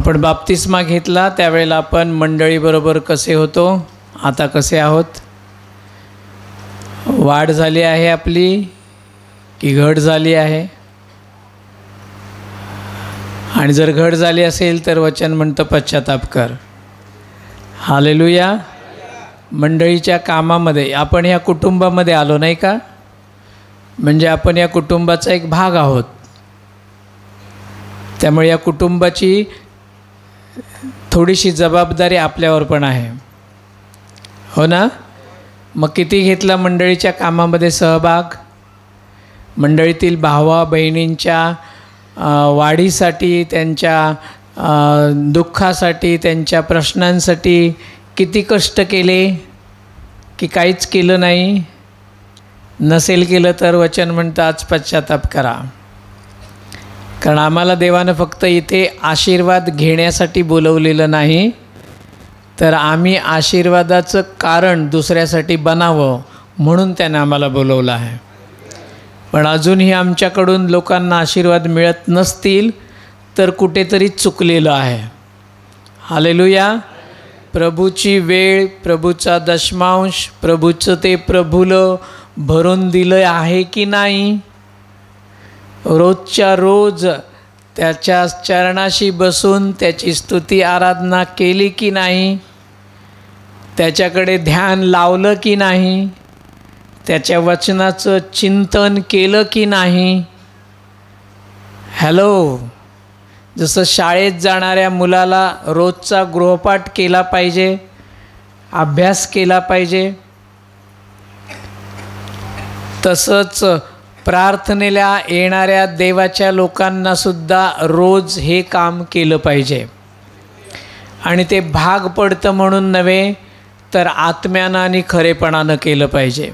आपण बाप्तिस्मा घेतला त्यावेळेला आपण मंडळीबरोबर कसे होतो, आता कसे आहोत? वाढ झाली आहे आपली की घट झाली आहे? आणि जर घट झाली असेल तर वचन म्हणतं पश्चाताप कर. हालेलुया. मंडळीच्या कामामध्ये आपण या कुटुंबामध्ये आलो नाही का? म्हणजे आपण या कुटुंबाचा एक भाग आहोत. त्यामुळे या कुटुंबाची थोडीशी जबाबदारी आपल्यावर पण आहे, हो ना? मग किती घेतला मंडळीच्या कामामध्ये सहभाग? मंडळीतील भावा बहिणींच्या वाढीसाठी, त्यांच्या दुःखासाठी, त्यांच्या प्रश्नांसाठी किती कष्ट केले की काहीच केलं नाही? नसेल केलं तर वचन म्हणतं आज पश्चाताप करा. कारण आम्हाला देवानं फक्त इथे आशीर्वाद घेण्यासाठी बोलवलेलं नाही, तर आम्ही आशीर्वादाचं कारण दुसऱ्यासाठी बनावं म्हणून त्यानं आम्हाला बोलवलं आहे. पण अजूनही आमच्याकडून लोकांना आशीर्वाद मिळत नसतील तर कुठेतरी चुकलेलं आहे. हालेलुया. प्रभूची वेळ, प्रभूचा दशमांश, प्रभूचं ते प्रभूलं भरून दिलं आहे की नाही? रोजच्या रोज त्याच्या चरणाशी बसून त्याची स्तुती आराधना केली की नाही? त्याच्याकडे ध्यान लावलं की नाही? त्याच्या वचनाचं चिंतन केलं की नाही? हॅलो. जसं शाळेत जाणाऱ्या मुलाला रोजचा गृहपाठ केला पाहिजे, अभ्यास केला पाहिजे, तसंच प्रार्थनेला येणाऱ्या देवाच्या लोकांनासुद्धा रोज हे काम केलं पाहिजे. आणि ते भाग पडतं म्हणून नव्हे तर आत्म्यानं आणि खरेपणानं केलं पाहिजे.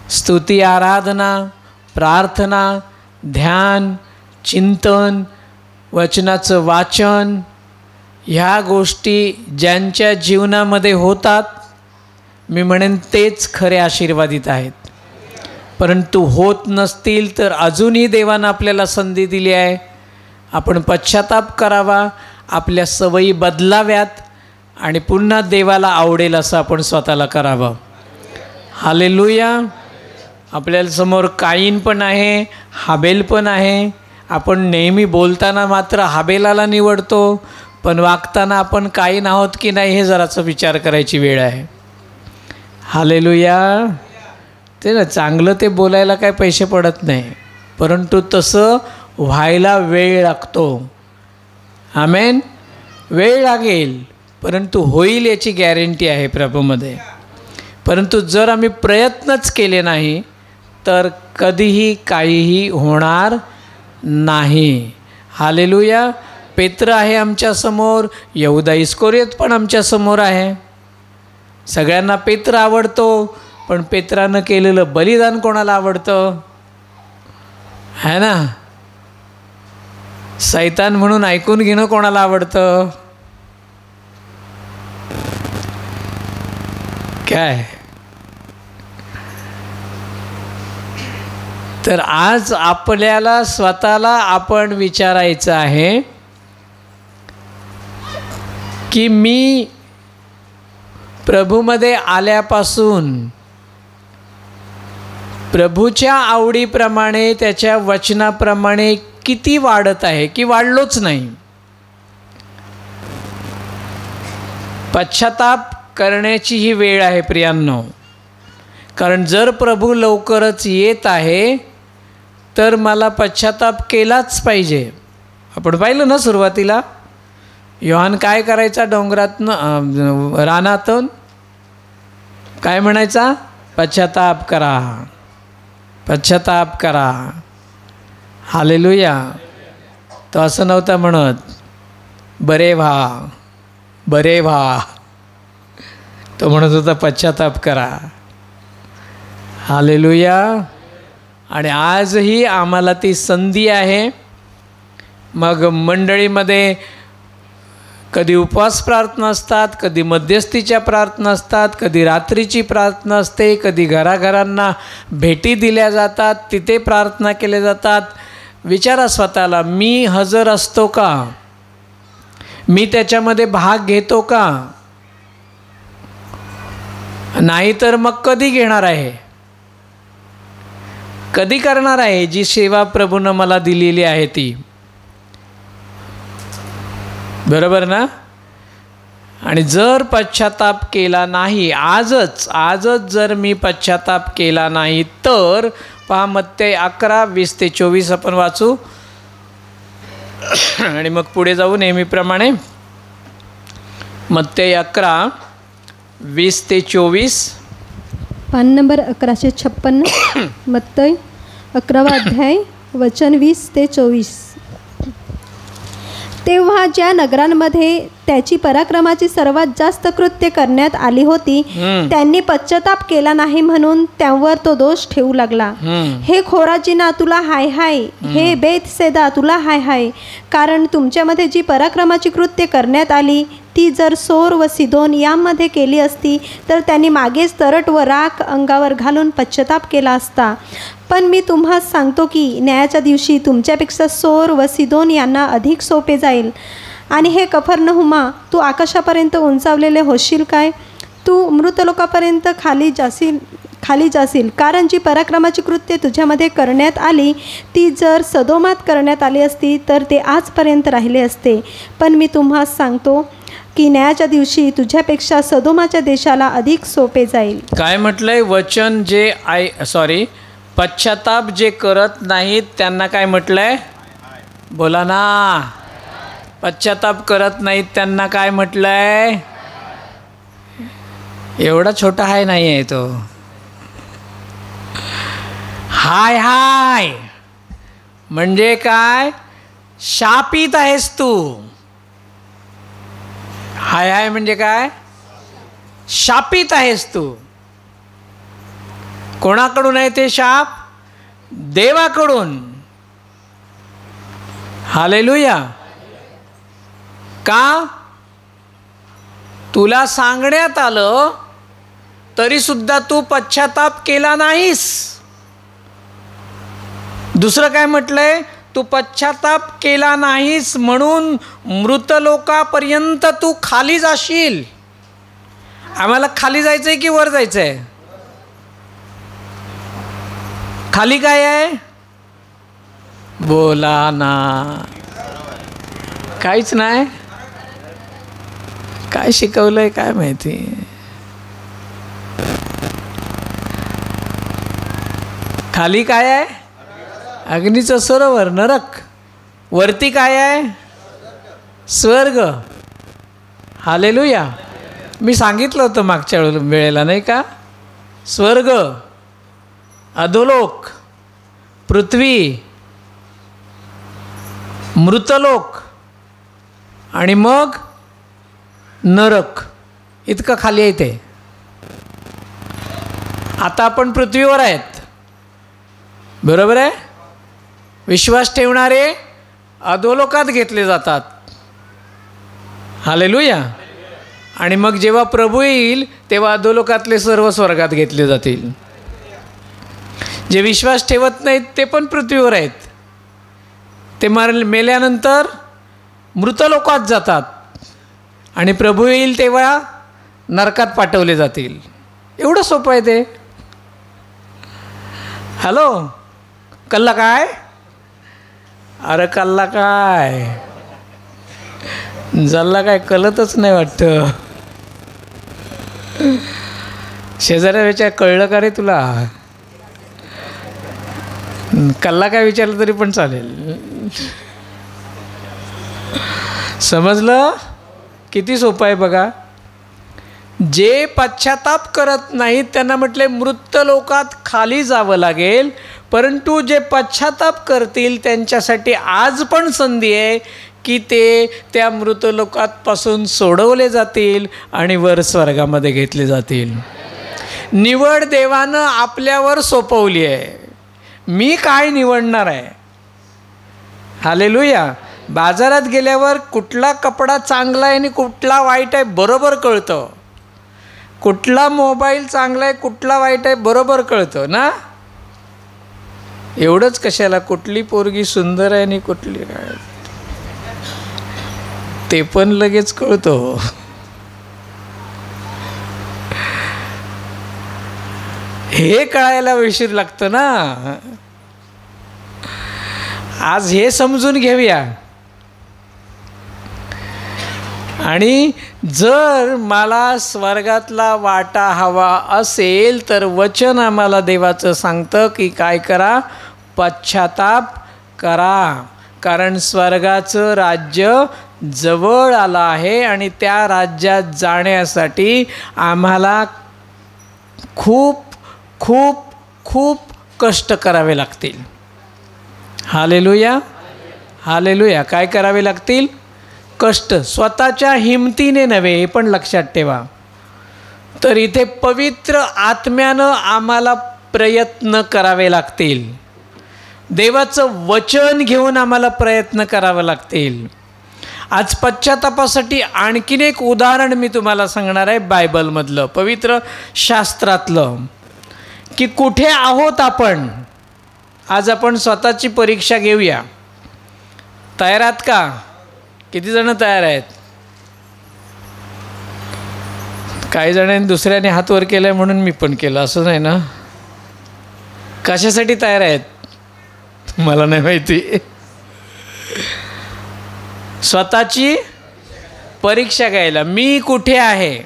स्तुती आराधना, प्रार्थना, ध्यान, चिंतन, वचनाचं वाचन, ह्या गोष्टी ज्यांच्या जीवनामध्ये होतात, मी म्हणेन तेच खरे आशीर्वादित आहेत. परंतु होत नसतील तर अजूनही देवानं आपल्याला संधी दिली आहे. आपण पश्चाताप करावा, आपल्या सवयी बदलाव्यात आणि पुन्हा देवाला आवडेल असं आपण स्वतःला करावं. हालेलुया. आपल्या समोर काईन पण आहे, हाबेल पण आहे. आपण नेहमी बोलताना मात्र हाबेलाला निवडतो, पण वागताना आपण काईन आहोत की नाही हे जरासा विचार करायची वेळ आहे. हालेलुया. ते ना, चांगलं ते बोलायला काय पैसे पडत नाही, परंतु तसं व्हायला वेळ लागतो. आमेन. वेळ लागेल परंतु होईल याची गॅरंटी आहे प्रभूमध्ये. परंतु जर आम्ही प्रयत्नच केले नाही तर कधीही काहीही होणार नाही. हालेलुया. पेत्र आहे आमच्यासमोर, यहूदा इस्करियोत पण आमच्यासमोर आहे. सगळ्यांना पेत्र आवडतो, पण पेत्रानं केलेलं बलिदान कोणाला आवडतं? है ना. सैतान म्हणून ऐकून घेणं कोणाला आवडतं? काय? तर आज आपल्याला स्वतःला आपण विचारायचं आहे की मी प्रभूमध्ये आल्यापासून प्रभूच्या आवडीप्रमाणे, त्याच्या वचनाप्रमाणे किती वाढत आहे की वाढलोच नाही? पश्चाताप करण्याची ही वेळ आहे प्रियांनो. कारण जर प्रभू लवकरच येत आहे तर मला पश्चाताप केलाच पाहिजे. आपण पाहिलं ना सुरुवातीला योहान काय करायचा? डोंगरातनं, रानातून काय म्हणायचा? पश्चाताप करा, पश्चाताप करा. हालेलुया. तो असं नव्हता म्हणत बरे व्हा, बरे व्हा. तो म्हणत होता पश्चाताप करा. हालेलुया. आणि आजही आम्हाला ती संधी आहे. मग मंडळीमध्ये कधी उपवास प्रार्थना असतात, कधी मध्यस्थीच्या प्रार्थना असतात, कधी रात्रीची प्रार्थना असते, कधी घराघरांना भेटी दिल्या जातात, तिथे प्रार्थना केल्या जातात. विचारा स्वतःला, मी हजर असतो का? मी त्याच्यामध्ये भाग घेतो का? नाही तर मग कधी घेणार आहे? कधी करणार आहे जी सेवा प्रभूनं मला दिलेली आहे ती? बरोबर ना? आणि जर पश्चाताप केला नाही, आजच जर मी पश्चाताप केला नाही तर, पहा मत्ते 11:20-24 आपण वाचू आणि मग पुढे जाऊ नेहमीप्रमाणे. मत्ते 11:20-24, पान नंबर 1156, मत्तई 11वा अध्याय, वचन 20-24. तेव्हा ज्या नगरांमध्ये त्याची पराक्रमाची सर्वात जास्त कृत्य करण्यात आली होती त्यांनी पश्चाताप केला नाही म्हणून त्यांवर तो दोष ठेवू लागला. हे खोराजीना तुला हाय हाय, हे बेतसेदा तुला हाय हाय, कारण तुमच्यामध्ये जी पराक्रमाची कृत्य करण्यात आली ती जर सोर व सिदोन यामध्ये केली असती तर त्यांनी मागेच तरट व राख अंगावर घालून पश्चाताप केला असता. पण मी तुम्हास सांगतो की न्यायाच्या दिवशी तुमच्यापेक्षा सोर व सिदोन यांना अधिक सोपे जाईल. आणि हे कफरनहुमा, तू आकाशापर्यंत उंचावलेले होशील काय? तू मृतलोकापर्यंत खाली जाशील, कारण जी पराक्रमाची कृत्ये तुझ्यामध्ये करण्यात आली ती जर सदोमात करण्यात आली असती तर ते आजपर्यंत राहिले असते. पण मी तुम्हास सांगतो की न्यायाच्या दिवशी तुझ्यापेक्षा सदोमाच्या देशाला अधिक सोपे जाईल. काय म्हटलंय? वचन जे पश्चाताप जे करत नाहीत त्यांना काय म्हटलंय? बोला ना. पश्चाताप करत नाहीत त्यांना काय म्हटलंय? एवढा छोटा हाय नाही आहे तो. हाय हाय म्हणजे काय? शापित आहेस तू. हाय हाय म्हणजे काय? शापित आहेस तू. कोणाकडून आहे ते शाप? देवाकडून. हालेलुया. का? तुला सांगण्यात आलं तरी सुद्धा तू पश्चाताप केला नाहीस. दुसरं काय म्हटलंय? तू पश्चाताप केला नाहीस म्हणून मृतलोकापर्यंत तू खाली जाशील. आम्हाला खाली जायचंय की वर जायचंय? खाली काय आहे? बोला ना. काहीच नाही. काय शिकवलंय काय माहिती. खाली काय आहे? अग्नीचं सरोवर, नरक. वरती काय आहे? स्वर्ग. हालेलुया. मी सांगितलं होतं मागच्या वेळेला नाही का? स्वर्ग, अधोलोक, पृथ्वी, मृतलोक आणि मग नरक. इतकं खाली आहे ते. आता आपण पृथ्वीवर आहेत, बरोबर आहे? विश्वास ठेवणारे अधोलोकात घेतले जातात. हालेलुया. आणि मग जेव्हा प्रभू येईल तेव्हा अधोलोकातले सर्व स्वर्गात घेतले जातील. जे विश्वास ठेवत नाहीत ते पण पृथ्वीवर आहेत. ते मेल्यानंतर मृतलोकात जातात आणि प्रभू येईल तेव्हा नरकात पाठवले जातील. एवढं सोपं आहे ते. हॅलो, कल्ला काय? अरे कल्ला काय जल्ला काय कळतच नाही वाटतं. शेजाऱ्या विचार कळलं का रे तुला? कल्ला काय विचारलं तरी पण चालेल. समजलं? किती सोपं आहे बघा. जे पश्चाताप करत नाहीत त्यांना म्हटले मृतलोकात खाली जावं लागेल, परंतु जे पश्चाताप करतील त्यांच्यासाठी आज पण संधी आहे की ते त्या मृतलोकातपासून सोडवले जातील आणि वर स्वर्गामध्ये घेतले जातील. निवड देवानं आपल्यावर सोपवली आहे. मी काय निवडणार आहे? हालेलुया. बाजारात गेल्यावर कुठला कपडा चांगला आहे आणि कुठला वाईट आहे बरोबर कळतं. कुठला मोबाईल चांगला आहे कुठला वाईट आहे बरोबर कळतं ना. एवढंच कशाला कुठली पोरगी सुंदर आहे आणि कुठली काय ते पण लगेच कळतो. हे कळायला उशीर लागतं ना. आज हे समजून घेऊया. आणि जर मला स्वर्गातला वाटा हवा असेल तर वचन आम्हाला देवाचं सांगतं की काय करा, पश्चाताप करा, कारण स्वर्गाचं राज्य जवळ आलं आहे आणि त्या राज्यात जाण्यासाठी आम्हाला खूप खूप खूप कष्ट करावे लागतील. Hallelujah, hallelujah. काय करावे लागतील? कष्ट. स्वतःच्या हिमतीने नव्हे, हे पण लक्षात ठेवा. तर इथे पवित्र आत्म्यानं आम्हाला प्रयत्न करावे लागतील. देवाचं वचन घेऊन आम्हाला प्रयत्न करावे लागतील. आज पश्चातापासाठी आणखीन एक उदाहरण मी तुम्हाला सांगणार आहे, बायबलमधलं, पवित्र शास्त्रातलं, की कुठे आहोत आपण. आज आपण स्वतःची परीक्षा घेऊया. तयार आहात का? किती जण तयार आहेत? काही जणांनी दुसऱ्याने हात वर केलाय म्हणून मी पण केलं, असं नाही ना? कशासाठी तयार आहेत मला नाही माहिती. स्वतःची परीक्षा घ्यायला. मी कुठे आहे?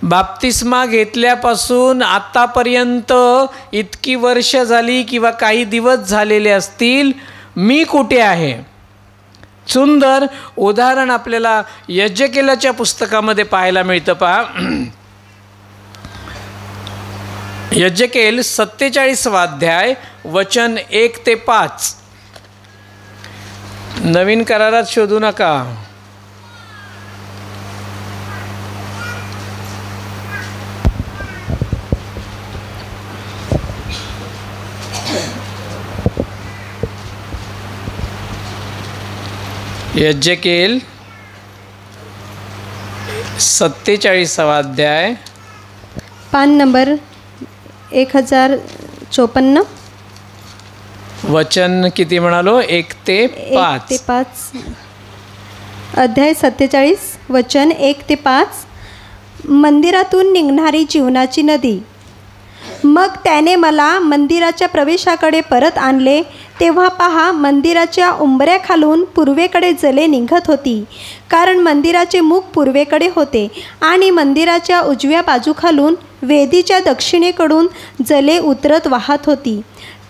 बाप्तिस्मा घेतल्यापासून आत्तापर्यंत इतकी वर्ष झाली किंवा काही दिवस झालेले असतील, मी कुठे आहे? सुंदर उदाहरण आपल्याला यज्ञेकेलाच्या पुस्तकामध्ये पाहायला मिळतं. पहा, यज्ञेकेल 47वा अध्याय वचन 1 ते 5. नवीन करारात शोधू नका. यज्ञेकेल 47वा अध्याय, पान नंबर 1054, वचन किती म्हणालो? 1 ते 5. अध्याय 47 वचन 1 ते 5. मंदिरातून निघणारी जीवनाची नदी. मग त्याने मला मंदिराच्या प्रवेशाकडे परत आणले. तेव्हा पहा, मंदिराच्या उंबऱ्याखालून पूर्वेकडे जले निघत होती, कारण मंदिराचे मुख पूर्वेकडे होते, आणि मंदिराच्या उजव्या बाजूखालून वेदीच्या दक्षिणेकडून जले उतरत वाहत होती.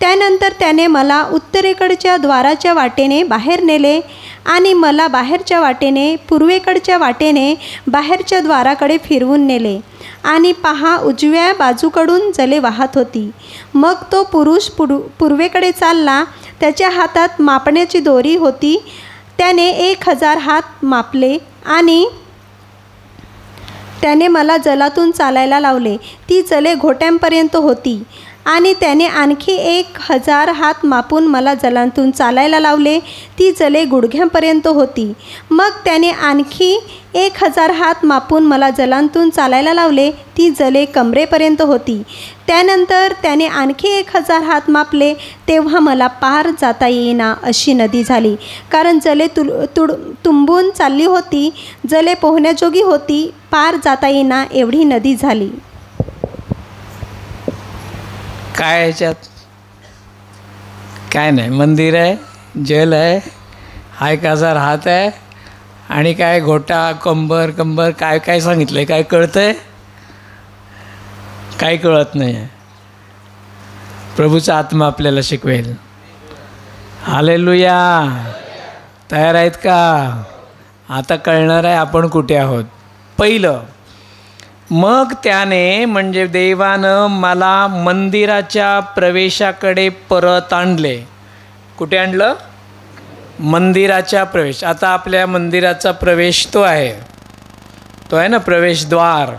त्यानंतर त्याने मला उत्तरेकडच्या द्वाराच्या वाटेने बाहेर नेले आणि मला बाहेरच्या वाटेने, पूर्वेकडच्या वाटेने बाहेरच्या द्वाराकडे फिरवून नेले, आणि पहा, उजव्या बाजूकडून जले वाहत होती. मग तो पुरुष पूर्वेकडे चालला. त्याच्या हातात मापण्याची दोरी होती. त्याने 1000 हात मापले आणि त्याने मला जलातून चालायला लावले. ती जले घोट्यांपर्यंत होती. आणि त्याने आणखी 1000 हात मापून मला जलातून चालायला लावले. ती जले गुडघ्यांपर्यंत होती. मग त्याने आणखी 1000 हात मापून मला जलातून चालायला लावले. ती जले कमरेपर्यंत होती. त्यानंतर त्याने आणखी 1000 हात मापले. तेव्हा मला पार जाता येईना अशी नदी झाली, कारण जले तुंबून चालली होती. जले पोहण्याजोगी होती. पार जाता येईना एवढी नदी झाली. काय ह्याच्यात? काय नाही. मंदिर आहे, जल आहे, 1000 हात आहे, आणि काय घोटा, कंबर काय काय सांगितलं आहे? काय कळतंय? काय कळत नाही आहे. प्रभूचा आत्मा आपल्याला शिकवेल. हालेलुया. तयार आहेत का? आता कळणार आहे आपण कुठे आहोत. पहिलं, मग त्याने म्हणजे देवानं मला मंदिराच्या प्रवेशाकडे परत आणले. कुठे आणलं? मंदिराच्या प्रवेश. आता आपल्या मंदिराचा प्रवेश तो आहे ना, प्रवेशद्वार,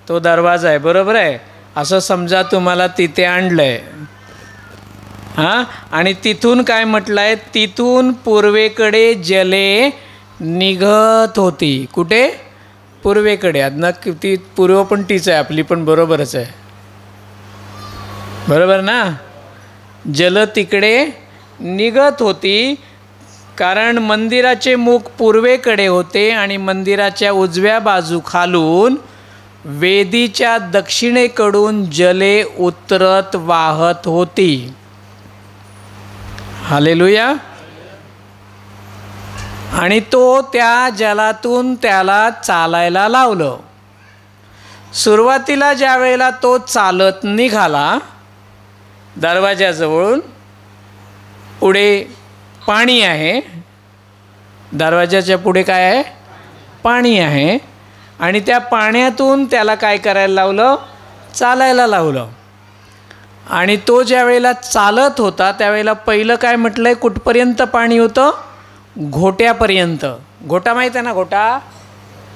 तो दरवाजा आहे, बरोबर आहे. असं समजा तुम्हाला तिथे आणलं आहे. हां, आणि तिथून काय म्हटलं आहे? तिथून पूर्वेकडे जले निघत होती. कुठे? पूर्वेकडे. ना ती पूर्व पण तीच आहे, आपली पण बरोबरच आहे, बरोबर ना. जल तिकडे निघत होती. कारण मंदिराचे मुख पूर्वेकडे होते आणि मंदिराच्या उजव्या बाजू खालून वेदीच्या दक्षिणेकडून जले उतरत वाहत होती. हालेलुया. आणि तो त्या जलातून त्याला चालायला लावलं. सुरुवातीला ज्या वेळेला तो चालत निघाला दरवाजाजवळून, पुढे पाणी आहे, दरवाजाच्या पुढे काय आहे? पाणी आहे. आणि त्या पाण्यातून त्याला काय करायला लावलं? चालायला लावलं. आणि तो ज्या वेळेला चालत होता त्यावेळेला पहिलं काय म्हटलं आहे? कुठपर्यंत पाणी होतं? घोट्यापर्यंत. घोटा माहीत आहे ना? घोटा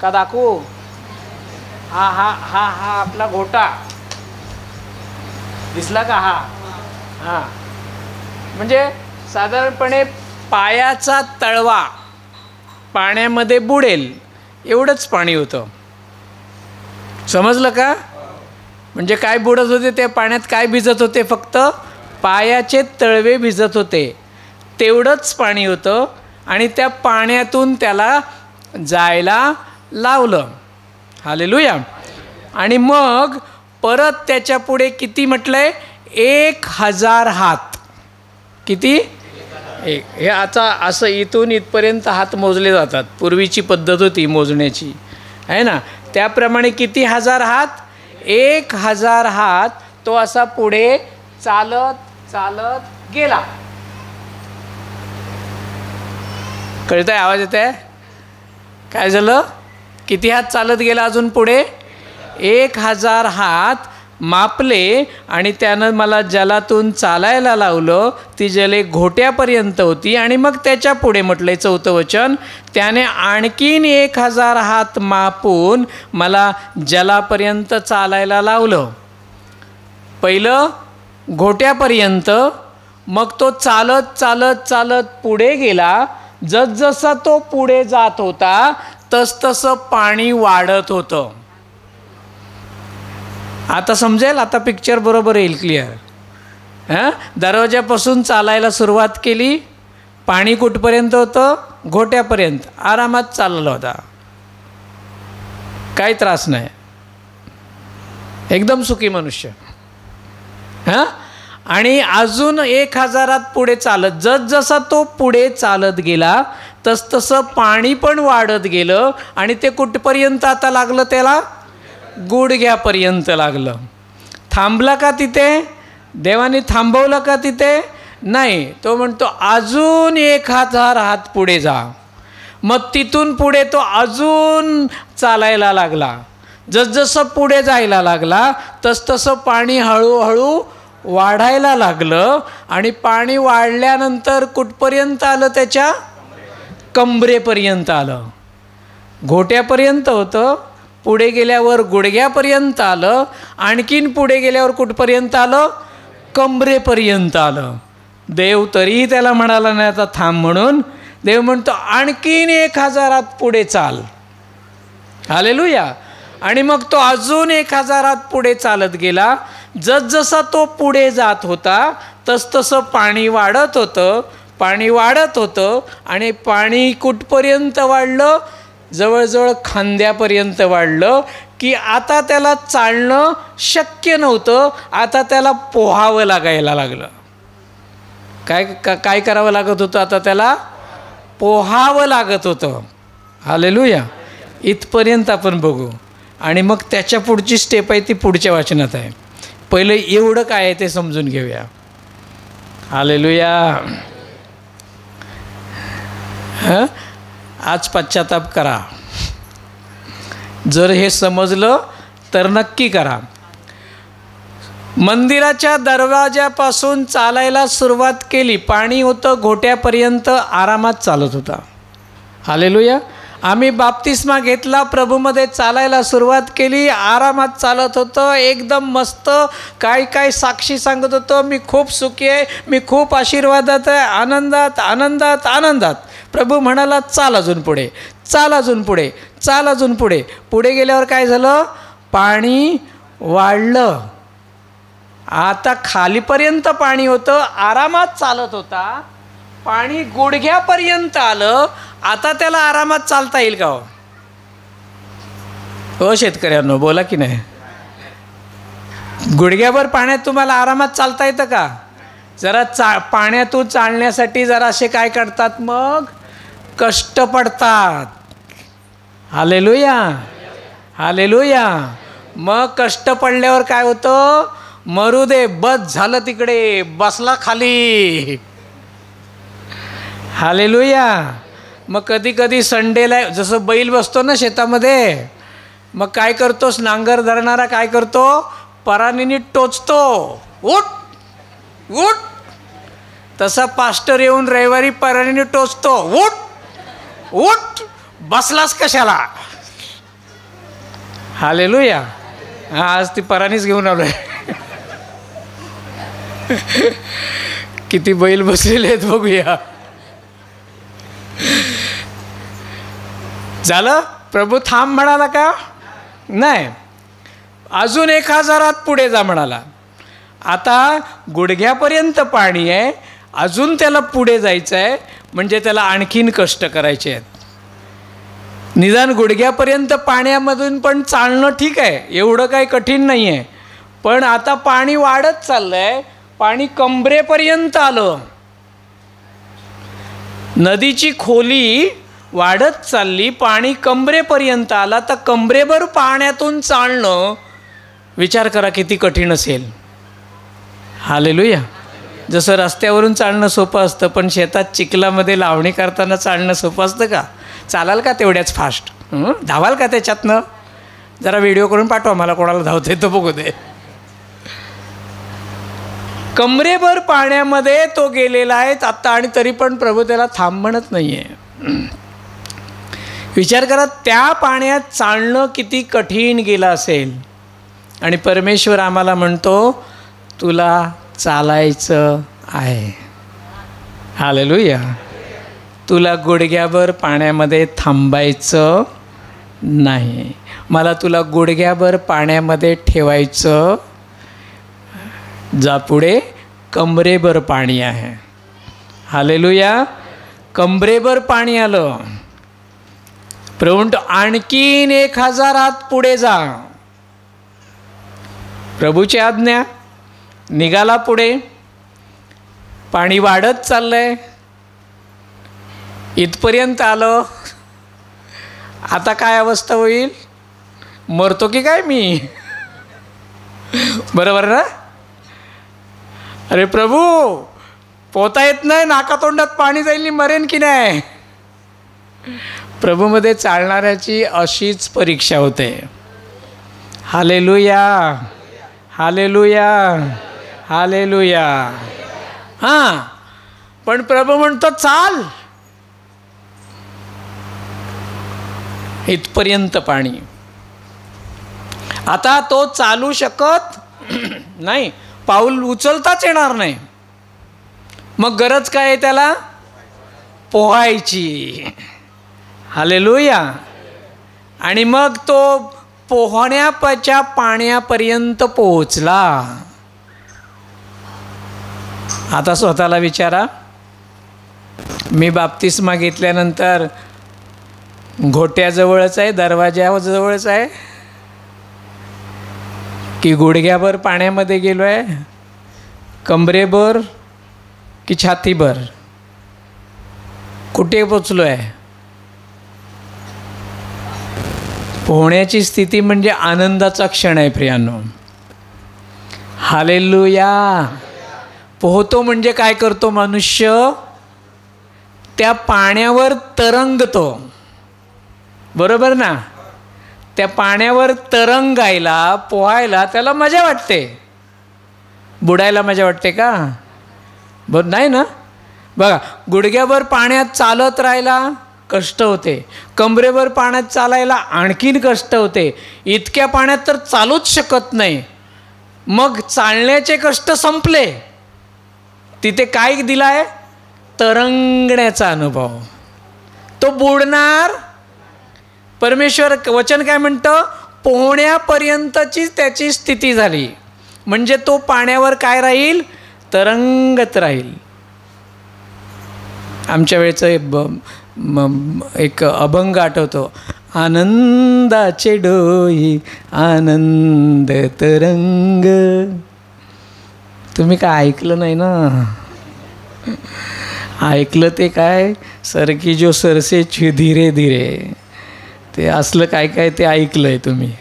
का दाखवू? हा हा हा हा आपला घोटा दिसला का? हा हा म्हणजे साधारणपणे पायाचा तळवा पाण्यामध्ये बुडेल एवढंच पाणी होतं. समजलं का? म्हणजे काय बुडत होते त्या पाण्यात? काय भिजत होते? फक्त पायाचे तळवे भिजत होते, तेवढंच पाणी होतं. आणि त्या पाण्यातून त्याला जायला लावलं. हालेलुया. आणि मग परत त्याच्या पुढे किती म्हटलंय? 1000 हात. किती? एक. हे आता असं इथून इथपर्यंत हात मोजले जातात. पूर्वीची पद्धत होती मोजण्याची, आहे ना? त्याप्रमाणे किती 1000 हात? 1000 हात तो असा पुढे चालत चालत गेला. कळतंय? आवाज येत आहे? काय झालं? किती हात चालत गेला अजून पुढे? 1000 हात मापले. आणि त्यानं मला जलातून चालायला लावलं. ती जले घोट्यापर्यंत होती. आणि मग त्याच्या पुढे म्हटलंय 4थं वचन, त्याने आणखीन 1000 हात मापून मला जलापर्यंत चालायला लावलं. पहिलं घोट्यापर्यंत, मग तो चालत चालत चालत पुढे गेला. जसजसा तो पुढे जात होता तसतसं पाणी वाढत होतं. आता समजेल? आता पिक्चर बरोबर येईल, क्लिअर. हां, दरवाजापासून चालायला सुरुवात केली. पाणी कुठपर्यंत होतं? घोट्यापर्यंत. आरामात चालला होता, काही त्रास नाही, एकदम सुखी मनुष्य. हां, आणि अजून 1000 पुढे चालत, जसजसा तो पुढे चालत गेला तसतसं पाणी पण वाढत गेलं. आणि ते कुठपर्यंत आता लागलं? त्याला गुडघ्यापर्यंत लागलं. थांबला का तिथे? देवाने थांबवलं का तिथे? नाही. तो म्हणतो अजून 1000 हात पुढे जा. मग तिथून पुढे तो अजून चालायला लागला. जसजसं पुढे जायला लागला तसतसं पाणी हळूहळू वाढायला लागलं. आणि पाणी वाढल्यानंतर कुठपर्यंत आलं? त्याच्या कंबरेपर्यंत आलं. घोट्यापर्यंत होतं, पुढे गेल्यावर गुडघ्यापर्यंत आलं. आणखीन पुढे गेल्यावर कुठपर्यंत आलं? कंबरेपर्यंत आलं. देव तरीही त्याला म्हणाला नाही आता थांब म्हणून. देव म्हणतो आणखीन 1000 पुढे चाल. हालेलुया. आणि मग तो अजून 1000 पुढे चालत गेला. जसजसा तो पुढे जात होता तसतसं पाणी वाढत होतं, पाणी वाढत होतं. आणि पाणी कुठपर्यंत वाढलं? जवळजवळ खांद्यापर्यंत वाढलं. की आता त्याला चालणं शक्य नव्हतं. आता त्याला पोहावं लागायला लागलं. काय करावं लागत होतं? आता त्याला पोहावं लागत होतं. हालेलुया. इथपर्यंत आपण बघू. आणि मग त्याच्या पुढची स्टेप आहे ती पुढच्या वाचनात आहे. पहिलं एवढं काय आहे ते समजून घेऊया. हालेलुया. हां, आज पश्चाताप करा. जर हे समजलं तर नक्की करा. मंदिराच्या दरवाजापासून चालायला सुरुवात केली. पाणी होतं घोट्यापर्यंत, आरामात चालत होता. हालेलुया. आम्ही बाप्तिस्मा घेतला, प्रभूमध्ये चालायला सुरुवात केली, आरामात चालत होतं, एकदम मस्त. काय साक्षी सांगत होतं, मी खूप सुखी आहे, मी खूप आशीर्वादात आहे, आनंदात आनंदात आनंदात. प्रभू म्हणाला चाल अजून पुढे, चाल अजून पुढे, चाल अजून पुढे. पुढे गेल्यावर काय झालं? पाणी वाढलं. आता खालीपर्यंत पाणी होतं, आरामात चालत होता. पाणी गुडघ्यापर्यंत आलं, आता त्याला आरामात चालता येईल का हो शेतकऱ्यांनो, बोला की नाही? गुडघ्याभर पाण्यात तुम्हाला आरामात चालता येतं का? जरा पाण्यातून चालण्यासाठी जरा असे काय करतात, मग कष्ट पडतात. Hallelujah, hallelujah. मग कष्ट पडल्यावर काय होतं, मरू दे, बस झालं, तिकडे बसला खाली. हालेलुया. मग कधी कधी संडेला जसं बैल बसतो ना शेतामध्ये, मग काय करतोस, नांगर धरणारा काय करतो, परानीने टोचतो, उठ उठ. तसा पास्टर येऊन रविवारी परानीने टोचतो, उठ उठ, बसलास कशाला. हालेलुया. आज ती परानीच घेऊन आलोय. किती बैल बसलेले आहेत बघूया. झालं, प्रभू थांब म्हणाला का? नाही, अजून 1000 पुढे जा म्हणाला. आता गुडघ्यापर्यंत पाणी आहे, अजून त्याला पुढे जायचं आहे, म्हणजे त्याला आणखीन कष्ट करायचे आहेत. निदान गुडघ्यापर्यंत पाण्यामधून पण चालणं ठीक आहे, एवढं काही कठीण नाही आहे. पण आता पाणी वाढत चाललं आहे, पाणी कमरेपर्यंत आलं. नदीची खोली वाढत चालली, पाणी कमरेपर्यंत आला, तर कमरेभर पाण्यातून चालणं विचार करा किती कठीण असेल. हालेलुया. जसं रस्त्यावरून चालणं सोपं असतं, पण शेतात चिखलामध्ये लावणी करताना चालणं सोपं असतं का? चालाल का तेवढ्याच फास्ट? धावाल का त्याच्यातनं? जरा व्हिडिओ करून पाठवा मला, कोणाला धावते तो बघू दे. कमरेभर पाण्यामध्ये तो गेलेला आहे आता, आणि तरी पण प्रभू त्याला थांब म्हणत नाही आहे. विचार करा, त्या पाण्यात चालणं किती कठीण गेलं असेल. आणि परमेश्वर आम्हाला म्हणतो, तुला चालायचं आहे. हालेलुया. तुला गुडघ्याभर पाण्यामध्ये थांबायचं नाही, मला तुला गुडघ्याभर पाण्यामध्ये ठेवायचं. जा पुढे, कमरेभर पाणी आहे. हालेलुया. कमरेभर पाणी आलं. प्रभू आणखीन 1000 पुढे जा. प्रभूची आज्ञा, निघाला पुढे. पाणी वाढत चाललंय, इथपर्यंत आलं. आता काय अवस्था होईल, मरतो की काय मी? बरोबर ना? अरे प्रभू, पोहता येत नाही, नाकातोंडात पाणी जाईल, मरेन की नाही? प्रभूमध्ये चालणाऱ्याची अशीच परीक्षा होते. Hallelujah, hallelujah, hallelujah. हां, पण प्रभू म्हणतो चाल. इथपर्यंत पाणी. आता तो चालू शकत नाही, पाऊल उचलताच येणार नाही. मग गरज काय आहे त्याला? पोहायची. हालेलुया. आणि मग तो पोहण्याच्या पाण्यापर्यंत पोहोचला. आता स्वतःला विचारा, मी बाप्तिस्मा घेतल्यानंतर घोट्याजवळच आहे, दरवाज्याजवळच आहे, की गुडघ्याभर पाण्यामध्ये गेलो आहे, कमरेभर की छातीभर, कुठे पोचलो आहे? पोहण्याची स्थिती म्हणजे आनंदाचा क्षण आहे प्रियांनो. हालेलुया. पोहतो म्हणजे काय करतो मनुष्य? त्या पाण्यावर तरंगतो. बरोबर ना? त्या पाण्यावर तरंगायला, पोहायला त्याला मजा वाटते. बुडायला मजा वाटते का? नाही ना? बघा, गुडघ्याभर पाण्यात चालत राहायला कष्ट होते, कमरेवर पाण्यात चालायला आणखीन कष्ट होते, इतक्या पाण्यात तर चालूच शकत नाही. मग चालण्याचे कष्ट संपले, तिथे काय दिला आहे? तरंगण्याचा अनुभव. तो बुडणार. परमेश्वर वचन काय म्हणतं? पोहण्यापर्यंतची त्याची स्थिती झाली, म्हणजे तो पाण्यावर काय राहील? तरंगत राहील. आमच्या वेळेचं एक अभंग आठवतो, आनंदाचे डोई आनंद तरंग. तुम्ही काय ऐकलं नाही ना? ऐकलं ते काय, सरकी जो सरसे धीरे धीरे, ते असलं काय काय ते ऐकलं आहे तुम्ही.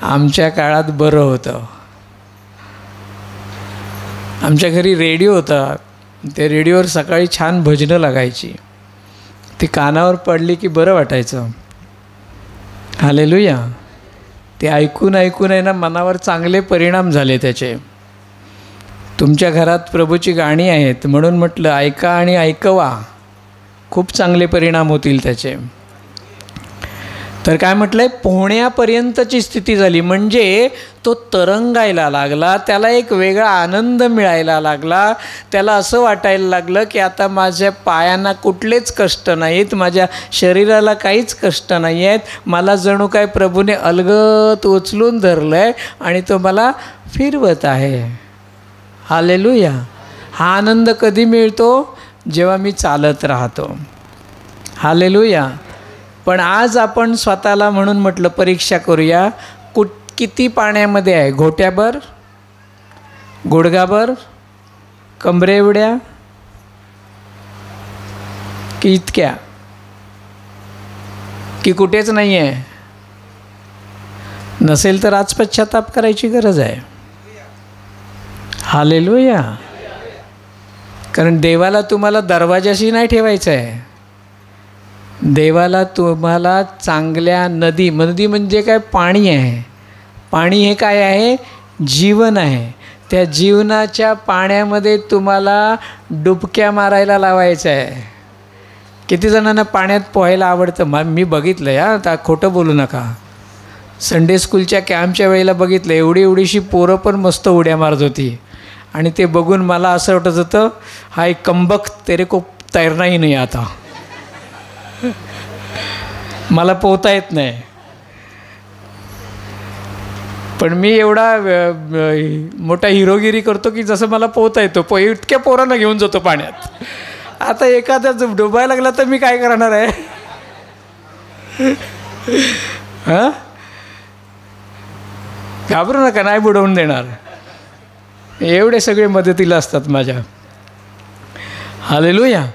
आमच्या काळात बरं होतं. आमच्या घरी रेडिओ होता. त्या रेडिओवर सकाळी छान भजनं लागायची. ती कानावर पडली की बरं वाटायचं. हालेलुया. ते ऐकून ऐकून आहे ना मनावर चांगले परिणाम झाले त्याचे. तुमच्या घरात प्रभूची गाणी आहेत म्हणून म्हटलं ऐका आणि ऐकवा, खूप चांगले परिणाम होतील त्याचे. तर काय म्हटलं आहे, पोहण्यापर्यंतची स्थिती झाली म्हणजे तो तरंगायला लागला, त्याला एक वेगळा आनंद मिळायला लागला. त्याला असं वाटायला लागलं की आता माझ्या पायांना कुठलेच कष्ट नाहीत, माझ्या शरीराला काहीच कष्ट नाही आहेत, मला जणू काय प्रभूने अलगद उचलून धरलं आहे आणि तो मला फिरवत आहे. हालेलुया. हा आनंद कधी मिळतो? जेव्हा मी चालत राहतो. हालेलुया. पण आज आपण स्वतःला म्हणून म्हटलं परीक्षा करूया, किती पाण्यामध्ये आहे? घोट्याभर, गुडघाभर, कमरे एवढ्या की इतक्या, की कुठेच नाही आहे? नसेल तर आज पश्चाताप करायची गरज आहे. हालेलुया. कारण देवाला तुम्हाला दरवाजाशी नाही ठेवायचं आहे. देवाला तुम्हाला चांगल्या नदी म्हणजे काय? पाणी आहे. पाणी हे काय आहे? जीवन आहे. त्या जीवनाच्या पाण्यामध्ये तुम्हाला डुबक्या मारायला लावायचं आहे. किती जणांना पाण्यात पोहायला आवडतं? मी बघितलं या, आता खोटं बोलू नका. संडे स्कूलच्या कॅम्पच्या वेळेला बघितलं, एवढीशी पोरं पण मस्त उड्या मारत होती. आणि ते बघून मला असं वाटत होतं, हा एक कमबख्त, तेरे को तैरना ही नाही आता. मला पोहता येत नाही. पण मी एवढा मोठा हिरोगिरी करतो की जसं मला पोहता येतो. इतक्या पोरांना घेऊन जातो पाण्यात. आता एखादा डुबायला लागला तर मी काय करणार आहे? हां, घाबरू नका, नाही बुडवून देणार. एवढे सगळे मदतीला असतात माझ्या. हालेलुया.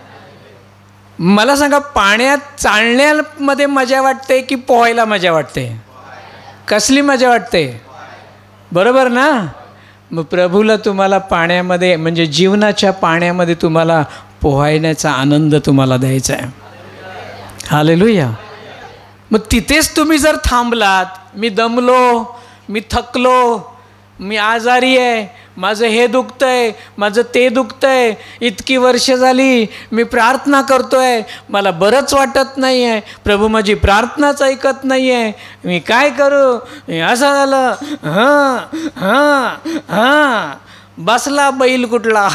मला सांगा, पाण्यात चालण्यामध्ये मजा वाटते की पोहायला मजा वाटते? कसली मजा वाटते? बरोबर ना? मग प्रभूला तुम्हाला पाण्यामध्ये म्हणजे जीवनाच्या पाण्यामध्ये तुम्हाला पोहायण्याचा आनंद तुम्हाला द्यायचा आहे. हालेलुया. मग तिथेच तुम्ही जर थांबलात, मी दमलो, मी थकलो, मी आजारी आहे, माझं हे दुखतं आहे, माझं ते दुखतं आहे, इतकी वर्ष झाली मी प्रार्थना करतो आहे, मला बरंच वाटत नाही आहे, प्रभू माझी प्रार्थनाच ऐकत नाही आहे, मी काय करू? असं झालं. हां हां हां, बसला बैल कुठला.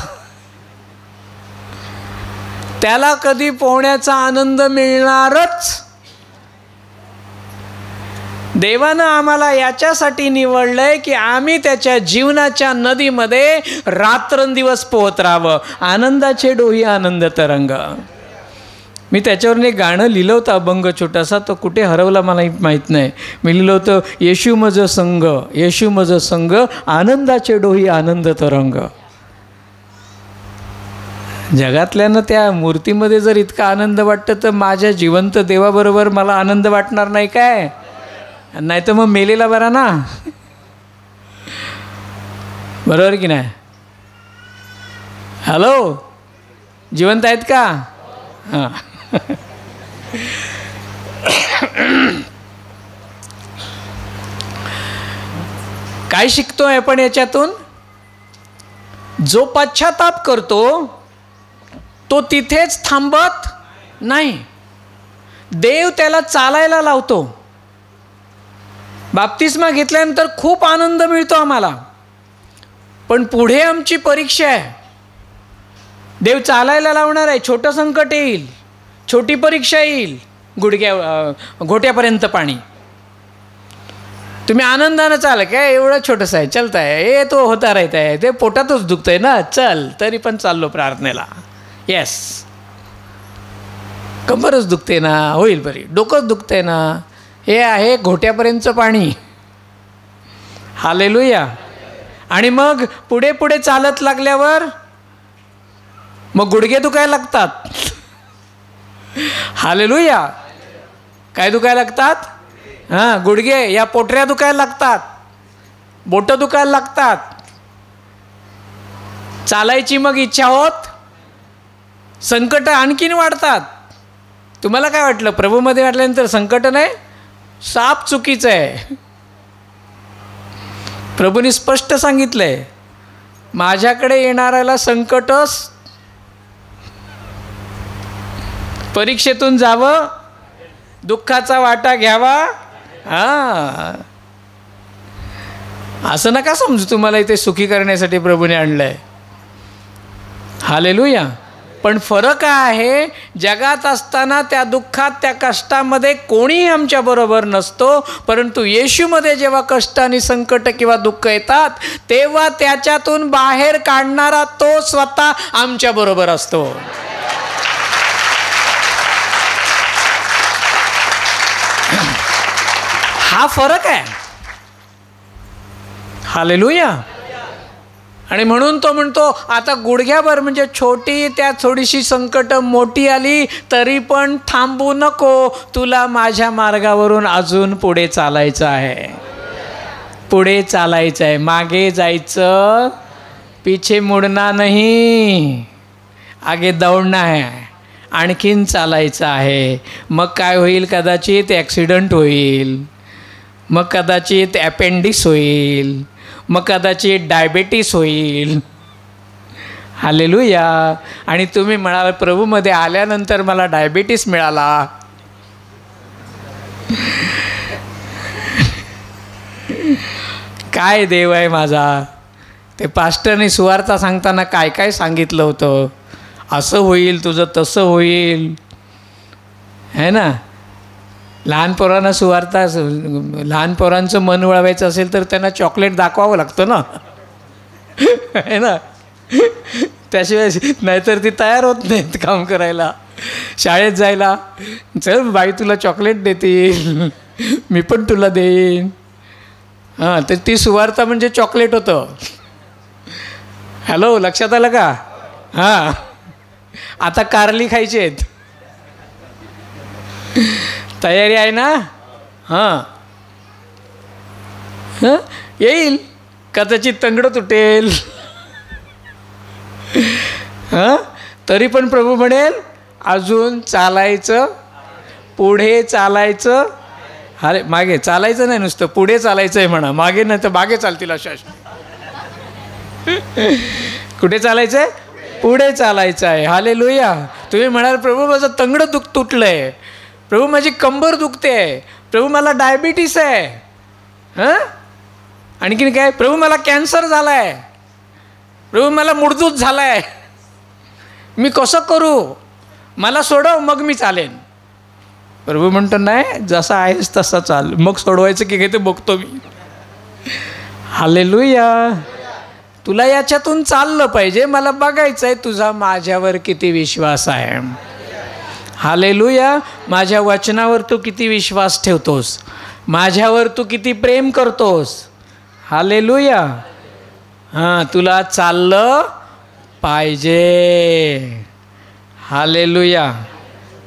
त्याला कधी पोहण्याचा आनंद मिळणारच. देवानं आम्हाला याच्यासाठी निवडलं आहे की आम्ही त्याच्या जीवनाच्या नदीमध्ये रात्रंदिवस पोहत राहावं. आनंदाचे डोही आनंद तरंग. मी त्याच्यावरून एक गाणं लिहिलं होतं, अभंग छोटासा, तो कुठे हरवला मला माहीत नाही. मी लिहिलं होतं, येशू मज संग, येशू मज संग, आनंदाचे डोही आनंद तरंग. जगातल्यानं त्या मूर्तीमध्ये जर इतका आनंद वाटतं तर माझ्या जिवंत देवाबरोबर मला आनंद वाटणार नाही काय? नाही तर मग मेलेला बरा ना. बरोबर की नाही? हॅलो, जिवंत आहेत का? हां. काय शिकतोय आपण याच्यातून? जो पश्चाताप करतो तो तिथेच थांबत नाही. देव त्याला चालायला लावतो. बाप्तिस्मा घेतल्यानंतर खूप आनंद मिळतो आम्हाला, पण पुढे आमची परीक्षा आहे. देव चालायला लावणार आहे. छोटं संकट येईल, छोटी परीक्षा येईल, घोट्यापर्यंत पाणी. तुम्ही आनंदानं चाल, काय एवढं छोटंसं आहे, चलत आहे, हे तो होता राहत आहे, ते पोटातच दुखतंय ना, चल तरी पण चाललो प्रार्थनेला. येस, कंबरच दुखते ना, होईल बरी, डोकंच दुखतंय ना, हे आहे घोट्यापर्यंतचं पाणी. हालेलुया. आणि मग पुढे पुढे चालत लागल्यावर मग गुडघे दुखायला लागतात. हालेलुया. काय दुखायला लागतात? हां, गुडघे, या पोटऱ्या दुखायला लागतात, बोटं दुखायला लागतात. चालायची मग इच्छा होत, संकट आणखीन वाढतात. तुम्हाला काय वाटलं? प्रभूमध्ये वाटल्यानंतर संकट नाही, साप चुकीचं आहे. प्रभूने स्पष्ट सांगितलंय, माझ्याकडे येणाऱ्याला संकटच परीक्षेतून जावं, दुःखाचा वाटा घ्यावा. हां, असं नका समजू तुम्हाला इथे सुखी करण्यासाठी प्रभूने आणलंय. हालेलुया. पण फरक आहे, जगात असताना त्या दुःखात, त्या कष्टामध्ये कोणीही आमच्याबरोबर नसतो, परंतु येशूमध्ये जेव्हा कष्ट आणि संकट किंवा दुःख येतात, तेव्हा त्याच्यातून बाहेर काढणारा तो स्वतः आमच्याबरोबर असतो. हा फरक आहे. हालेलुया. आणि म्हणून तो म्हणतो, आता गुडघ्याभर म्हणजे छोटी, त्या थोडीशी संकट मोठी आली तरी पण थांबू नको, तुला माझ्या मार्गावरून अजून पुढे चालायचं आहे, पुढे चालायचं आहे, मागे जायचं, पीछे मुडना नहीं, आगे दौडना है, आणखीन चालायचं आहे. मग काय होईल? कदाचित ॲक्सिडंट होईल, मग कदाचित अपेंडिक्स होईल, मग कदाचित डायबेटीस होईल. हालेलुया. आणि तुम्ही म्हणाल, प्रभूमध्ये आल्यानंतर मला डायबिटीस मिळाला. काय देव आहे माझा. ते पास्टरने सुवार्ता सांगताना काय काय सांगितलं होतं, असं होईल तुझं, तसं होईल, है ना. लहान पोरांना सुवार्ता, लहान पोरांचं मन वळवायचं असेल तर त्यांना चॉकलेट दाखवावं लागतं ना, है ना. त्याशिवाय नाहीतर ती तयार होत नाहीत काम करायला, शाळेत जायला. चल बाई तुला चॉकलेट देतील, मी पण तुला देईन. हां, तर ती सुवार्ता म्हणजे चॉकलेट होतं. हॅलो, लक्षात आलं का? हां, आता कारली खायची आहेत, तयारी आहे ना? हां हां, येईल, कदाचित तंगडं तुटेल. हां, तरी पण प्रभू म्हणेल अजून चालायचं, पुढे चालायचं. अरे मागे चालायचं नाही, नुसतं पुढे चालायचं आहे म्हणा, मागे नाही तर मागे चालतील अशा. कुठे चालायचं आहे? पुढे चालायचं आहे. हालेलुया. तुम्ही म्हणाल, प्रभू माझं तंगडं तुटलं आहे, प्रभू माझी कंबर दुखते आहे, प्रभू मला डायबिटीस आहे, हां, आणखीन काय, प्रभू मला कॅन्सर झाला आहे, प्रभू मला मूडदूत झाला आहे, मी कसं करू, मला सोडव मग मी चालेन. प्रभू म्हणतो, नाही, जसा आहेस तसा चाल, मग सोडवायचं की काय ते बघतो मी. हालेलुया. तुला याच्यातून चाललं पाहिजे, मला बघायचं आहे तुझा माझ्यावर किती विश्वास आहे. हालेलुया. माझ्या वचनावर तू किती विश्वास ठेवतोस, माझ्यावर तू किती प्रेम करतोस. हालेलुया. हां, तुला चाललं पाहिजे. हालेलुया.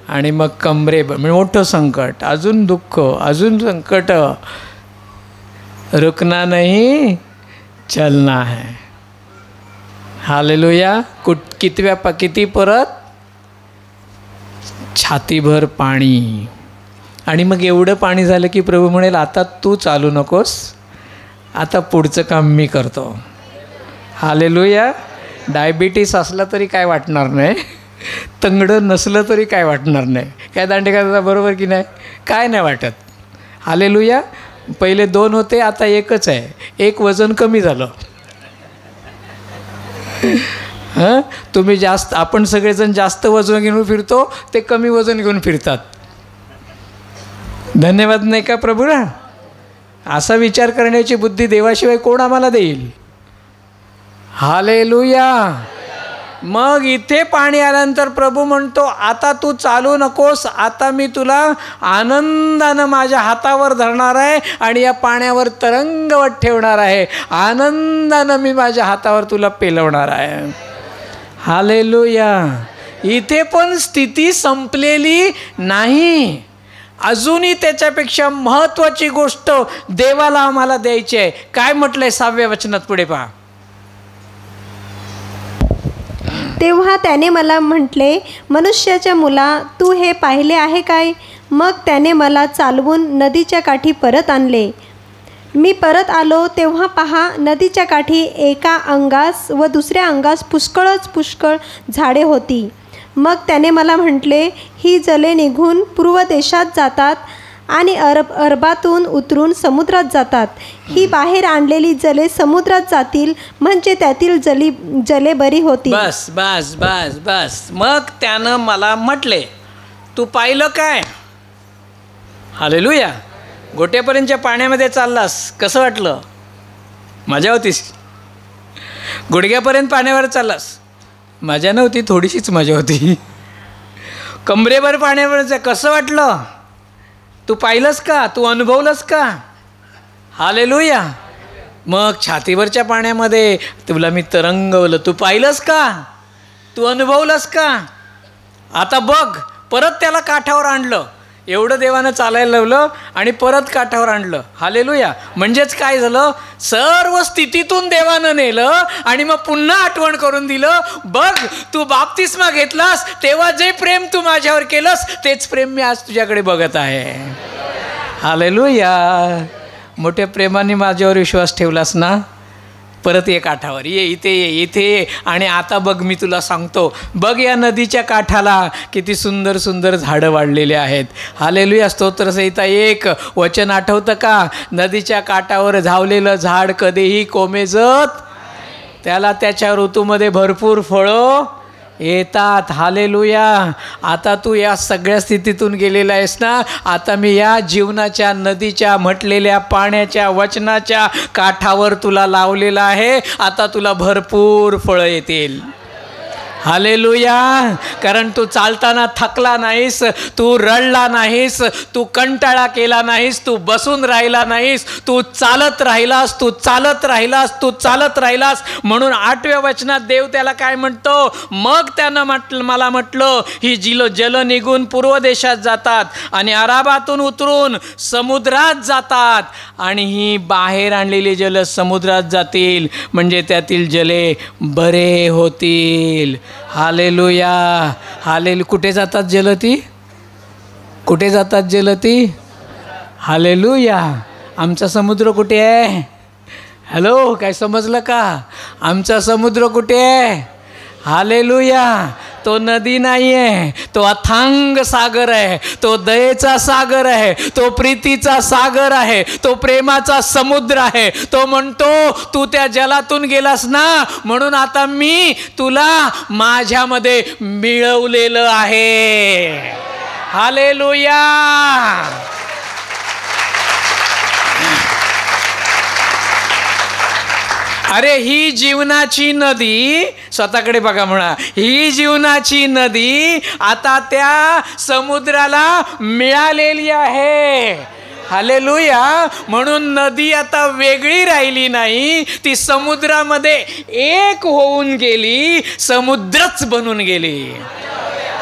आणि मग कमरे मोठं संकट, अजून दुःख, अजून संकट, रुकना नहीं चलना है. हालेलुया. किती परत छातीभर पाणी. आणि मग एवढं पाणी झालं की प्रभू म्हणेल, आता तू चालू नकोस, आता पुढचं काम मी करतो. हालेलुया. डायबिटीस असला तरी काय वाटणार नाही, तंगडं नसलं तरी काय वाटणार नाही. काय दांडेकरचा बरोबर की नाही? काय नाही वाटत. हालेलुया. पहिले 2 होते, आता 1च आहे. 1 वजन कमी झालं. हां, तुम्ही जास्त, आपण सगळेजण जास्त वजन घेऊन फिरतो, ते कमी वजन घेऊन फिरतात. धन्यवाद नाही का प्रभूला? असा विचार करण्याची बुद्धी देवाशिवाय कोण आम्हाला देईल? हालेलुया. मग इथे पाणी आल्यानंतर प्रभू म्हणतो, आता तू चालू नकोस, आता मी तुला आनंदानं माझ्या हातावर धरणार आहे आणि या पाण्यावर तरंगवत ठेवणार आहे. आनंदानं मी माझ्या हातावर तुला पेलवणार आहे. हालेलुया. इथे पण स्थिती संपलेली नाही. अजूनही त्याच्यापेक्षा महत्त्वाची गोष्ट देवाला आम्हाला द्यायची आहे. काय म्हटलंय 6व्या वचनात? पुढे पहा. तेव्हा त्याने मला म्हटले, मनुष्याच्या मुला, तू हे पाहिले आहे काय? मग त्याने मला चालवून नदीच्या काठी परत आणले. मी परत आलो तेव्हा पहा, नदीच्या काठी एका अंगास व दुसऱ्या अंगास पुष्कळ झाडे होती. मग त्याने मला म्हटले, ही जले निघून पूर्व देशात जातात आणि अरबातून उतरून समुद्रात जातात. ही बाहेर आणलेली जले समुद्रात जातील, म्हणजे त्यातील जले बरी होती. बस बस बस बस. मग त्यानं मला म्हटले, तू पाहिलं काय? हालेलुया. गोट्यापर्यंतच्या पाण्यामध्ये चाललास, कसं वाटलं? मजा होतीस. गुडघ्यापर्यंत पाण्यावर चाललास, मजा नव्हती, थोडीशीच मजा होती. कमरेवर पाण्यावर कसं वाटलं? तू पाहिलंस का? तू अनुभवलंस का? हालेलुया. मग छातीवरच्या पाण्यामध्ये तुला मी तरंगवलं, तू पाहिलंस का? तू अनुभवलंस का? आता बघ, परत त्याला काठावर आणलं. एवढं देवानं चालायला लावलं आणि परत काठावर आणलं. हालेलुया. म्हणजेच काय झालं? सर्व स्थितीतून देवानं नेलं आणि मग पुन्हा आठवण करून दिलं, बघ तू बाप्तिस्मा घेतलास तेव्हा जे प्रेम तू माझ्यावर केलंस तेच प्रेम मी आज तुझ्याकडे बघत आहे. हालेलुया. मोठ्या प्रेमाने माझ्यावर विश्वास ठेवलास ना, परत ये काठावर, ये इथे, ये इथे ये. आणि आता बघ, मी तुला सांगतो, बघ या नदीच्या काठाला किती सुंदर सुंदर झाडं वाढलेली आहेत. हालेलुया. स्तोत्रसंहिता 1 वचन आठवतं का? नदीच्या काठावर झावलेलं झाड कधीही कोमेजत, त्याला त्याच्या ऋतूमध्ये भरपूर फळं येतात. हालेलुया. आता तू या सगळ्या स्थितीतून गेलेला आहेस ना, आता मी या जीवनाच्या नदीच्या म्हटलेल्या पाण्याच्या वचनाच्या काठावर तुला लावलेला आहे. आता तुला भरपूर फळं येतील. हालेलुया. कारण तू चालताना थकला नाहीस, तू रडला नाहीस, तू कंटाळा केला नाहीस, तू बसून राहिला नाहीस, तू चालत राहिलास, तू चालत राहिलास, तू चालत राहिलास. म्हणून 8व्या वचनात देव त्याला काय म्हणतो? मग त्यानं मला म्हटलं, ही जल निघून पूर्व देशात जातात आणि अराबातून उतरून समुद्रात जातात आणि ही बाहेर आणलेली जल समुद्रात जातील, म्हणजे त्यातील जले बरे होतील. हालेलुया. कुठे जातात जलती? कुठे जातात जलती? हालेलुया. आमचा समुद्र कुठे आहे? हॅलो, काय समजलं का? आमचा समुद्र कुठे आहे? हालेलुया. तो नदी नाही आहे, तो अथांग सागर आहे, तो दयेचा सागर आहे, तो प्रीतीचा सागर आहे, तो प्रेमाचा समुद्र आहे. तो म्हणतो, तू त्या जलातून गेलास ना, म्हणून आता मी तुला माझ्यामध्ये मिळवलेलं आहे. हालेलुया. अरे ही जीवनाची नदी, स्वतःकडे बघा म्हणा, ही जीवनाची नदी आता त्या समुद्राला मिळालेली आहे. हालेलुया. म्हणून नदी आता वेगळी राहिली नाही, ती समुद्रामध्ये एक होऊन गेली, समुद्रच बनून गेली.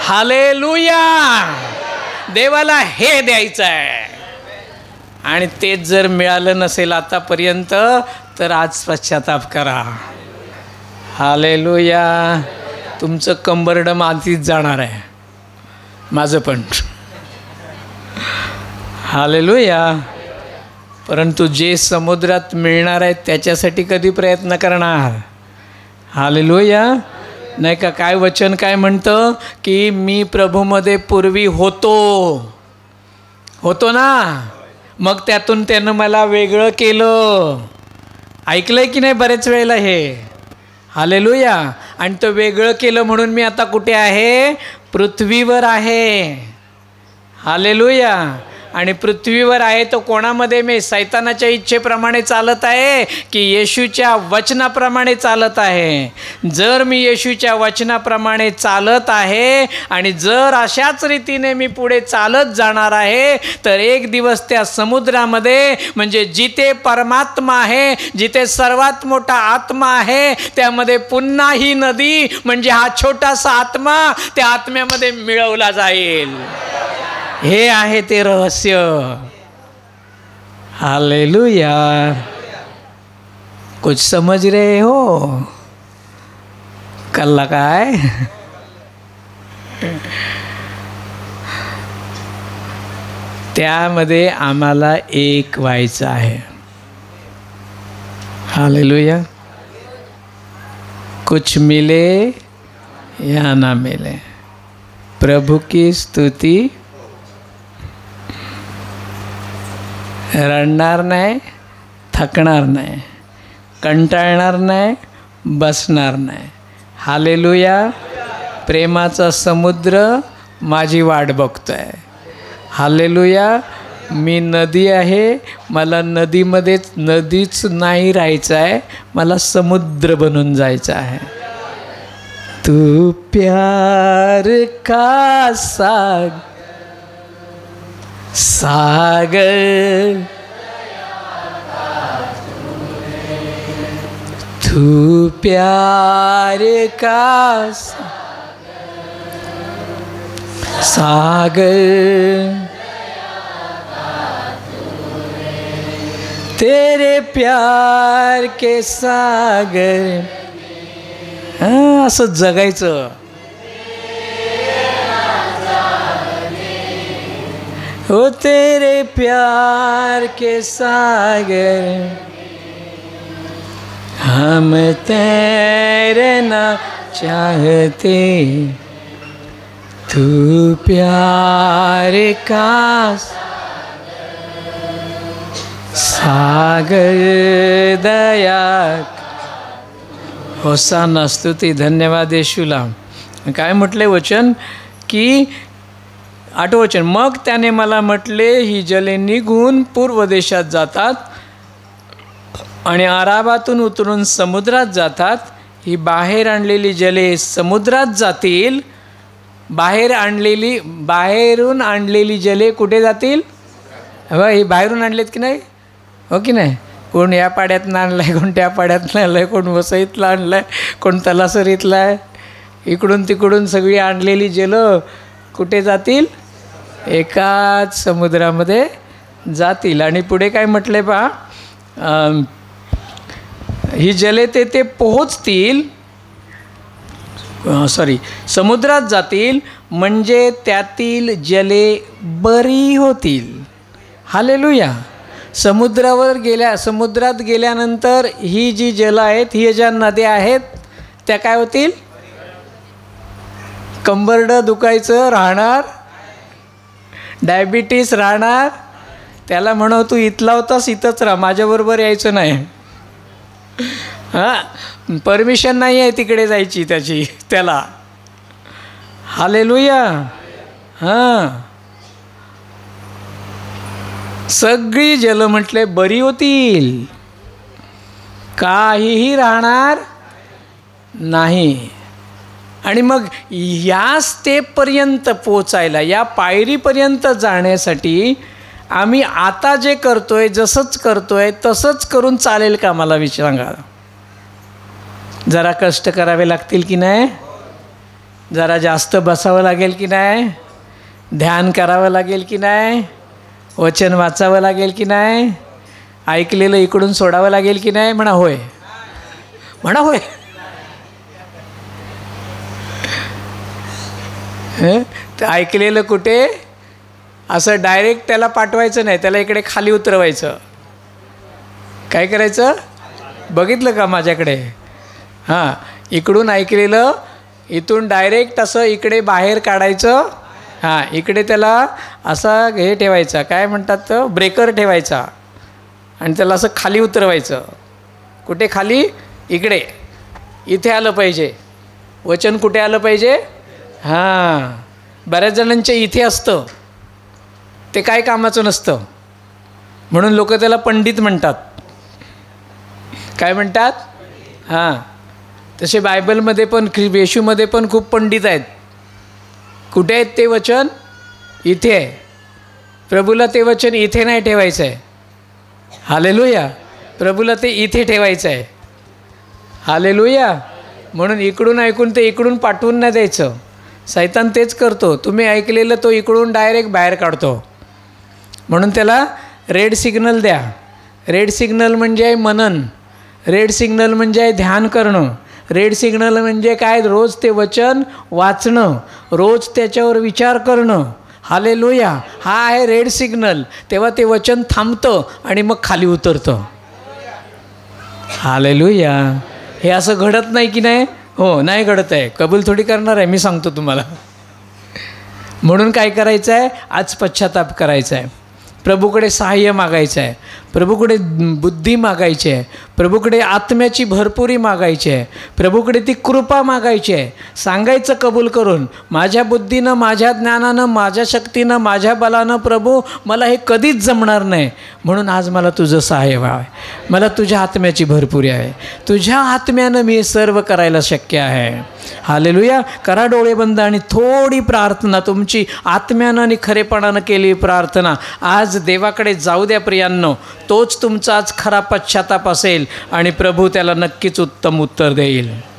हालेलुया. देवाला हे द्यायचं आहे. आणि तेच जर मिळालं नसेल आतापर्यंत तर आज पश्चाताप करा. हालेलुया. तुमचं कंबरडं मातीत जाणार आहे, माझं पण. हालेलुया. परंतु जे समुद्रात मिळणार आहे त्याच्यासाठी कधी प्रयत्न करणार? हालेलुया. नाही का? काय वचन काय म्हणतं की मी प्रभूमध्ये पूर्वी होतो ना, मग त्यातून त्यानं मला वेगळं केलं. ऐकलंय की नाही बरेच वेळेला हे? हालेलुया. आणि तो वेगळं केलं म्हणून मी आता कुठे आहे? पृथ्वीवर आहे. हालेलुया. आणि पृथ्वीवर आहे तो कोणामध्ये? मी सैतानाच्या इच्छेप्रमाणे चालत आहे की येशूच्या वचनाप्रमाणे चालत आहे? जर मी येशूच्या वचनाप्रमाणे चालत आहे आणि जर अशाच रीतीने मी पुढे चालत जाणार आहे तर एक दिवस त्या समुद्रामध्ये, म्हणजे जिथे परमात्मा आहे, जिथे सर्वात मोठा आत्मा आहे, त्यामध्ये पुन्हा ही नदी म्हणजे हा छोटासा आत्मा त्या आत्म्यामध्ये मिळवला जाईल. हे आहे ते रहस्य. हालेलुया. कुछ समझ रहे हो? कल्ला काय? त्यामध्ये आम्हाला एक व्हायचं आहे. हालेलुया. कुछ मिले या ना मिले, प्रभु की स्तुती. रडणार नाही, थकणार नाही, कंटाळणार नाही, बसणार नाही. हालेलुया. प्रेमाचा समुद्र माझी वाट बघतोय. हालेलुया. मी नदी आहे, मला नदीच नाही राहायचं आहे, मला समुद्र बनून जायचं आहे. तू प्यार का सागर, तू प्यार का सागर, तेरे प्यार के सागर. असं जगायचं. हो तेरे प्यार के सागर, हम तैरना चाहते, तू प्यार का सागर दया. होसाना स्तुती. धन्यवाद येशूला. काय म्हटले वचन की 8 वचन, मग त्याने मला म्हटले, ही जले निघून पूर्व देशात जातात आणि आराबातून उतरून समुद्रात जातात. ही बाहेर आणलेली जले समुद्रात जातील. बाहेरून आणलेली जले कुठे जातील? ही बाहेरून आणलेत की नाही? हो की नाही? कोण या पाड्यातनं आणलं आहे, कोण त्या पाड्यातनं आणलं आहे, कोण वसईतला आणलं आहे, कोण तलासरीतला आहे. इकडून तिकडून सगळी आणलेली जलं कुठे जातील? एकाच समुद्रामध्ये जातील. आणि पुढे काय म्हटले पहा, ही जले ते पोहोचतील, समुद्रात जातील म्हणजे त्यातील जले बरी होतील. हालेलुया. समुद्रात गेल्यानंतर ही जी जलं आहेत, ही ज्या नद्या आहेत त्या काय होतील? कंबरडं दुखायचं राहणार, डायबिटीस राहणार. त्याला म्हणव तू इथला होतास इथंच राहा, माझ्याबरोबर यायचं नाही. परमिशन नाही आहे तिकडे जायची त्याला. हालेलुया. सगळी जल म्हटले बरी होतील, काहीही राहणार नाही. आणि मग या स्टेपपर्यंत पोचायला, या पायरीपर्यंत जाण्यासाठी आम्ही आता जे करतोय, जसंच करतोय तसंच करून चालेल का? मला सांगा. जरा कष्ट करावे लागतील की नाही? जरा जास्त बसावं लागेल की नाही? ध्यान करावं लागेल की नाही? वचन वाचावं लागेल की नाही? ऐकलेलं इकडून सोडावं लागेल की नाही? म्हणा होय, म्हणा होय. ऐकलेलं कुठे असं डायरेक्ट त्याला पाठवायचं नाही, त्याला इकडे खाली उतरवायचं. काय करायचं? बघितलं का माझ्याकडे? इकडून ऐकलेलं इथून डायरेक्ट असं इकडे बाहेर काढायचं. इकडे त्याला असा हे ठेवायचा, काय म्हणतात, ब्रेकर ठेवायचा आणि त्याला असं खाली उतरवायचं. कुठे खाली? इकडे. इथे आलं पाहिजे वचन. कुठे आलं पाहिजे? बऱ्याच जणांच्या इथे असतं. ते काय कामाचं नसतं. म्हणून लोक त्याला पंडित म्हणतात. काय म्हणतात? हां, तसे बायबलमध्ये पण येशूमध्ये पण खूप पंडित आहेत. कुठे आहेत ते वचन? इथे आहे. प्रभूला ते वचन इथे नाही ठेवायचं आहे. हालेलुया. प्रभूला ते इथे ठेवायचं आहे. हालेलुया. म्हणून इकडून ऐकून ते इकडून पाठवून नाही द्यायचं. सैतान तेच करतो. तुम्ही ऐकलेलं तो इकडून डायरेक्ट बाहेर काढतो. म्हणून त्याला रेड सिग्नल द्या. रेड सिग्नल म्हणजे मनन, रेड सिग्नल म्हणजे ध्यान करणं, रेड सिग्नल म्हणजे काय? रोज ते वचन वाचणं, रोज त्याच्यावर विचार करणं. हालेलुया. हा आहे रेड सिग्नल. तेव्हा ते वचन थांबतं आणि मग खाली उतरतं. हालेलुया. हे असं घडत नाही की नाही? हो, नाही घडत आहे. कबूल थोडी करणार आहे, मी सांगतो तुम्हाला. म्हणून काय करायचं आहे? आज पश्चाताप करायचा आहे. प्रभूकडे सहाय्य मागायचं आहे. प्रभूकडे बुद्धी मागायची आहे. प्रभूकडे आत्म्याची भरपुरी मागायची आहे. प्रभूकडे ती कृपा मागायची आहे. सांगायचं कबूल करून, माझ्या बुद्धीनं, माझ्या ज्ञानानं, माझ्या शक्तीनं, माझ्या बलानं प्रभू मला हे कधीच जमणार नाही. म्हणून आज मला तुझं सहाय्य व्हावं. मला तुझ्या आत्म्याची भरपुरी आहे. तुझ्या आत्म्यानं मी सर्व करायला शक्य आहे. हालेलुया. करा डोळे बंद आणि थोडी प्रार्थना, तुमची आत्म्यानं आणि खरेपणानं केली प्रार्थना आज देवाकडे जाऊ द्या प्रियांनो. तोच तुमचा आज खरा पश्चाताप असेल आणि प्रभू त्याला नक्कीच उत्तम उत्तर देईल.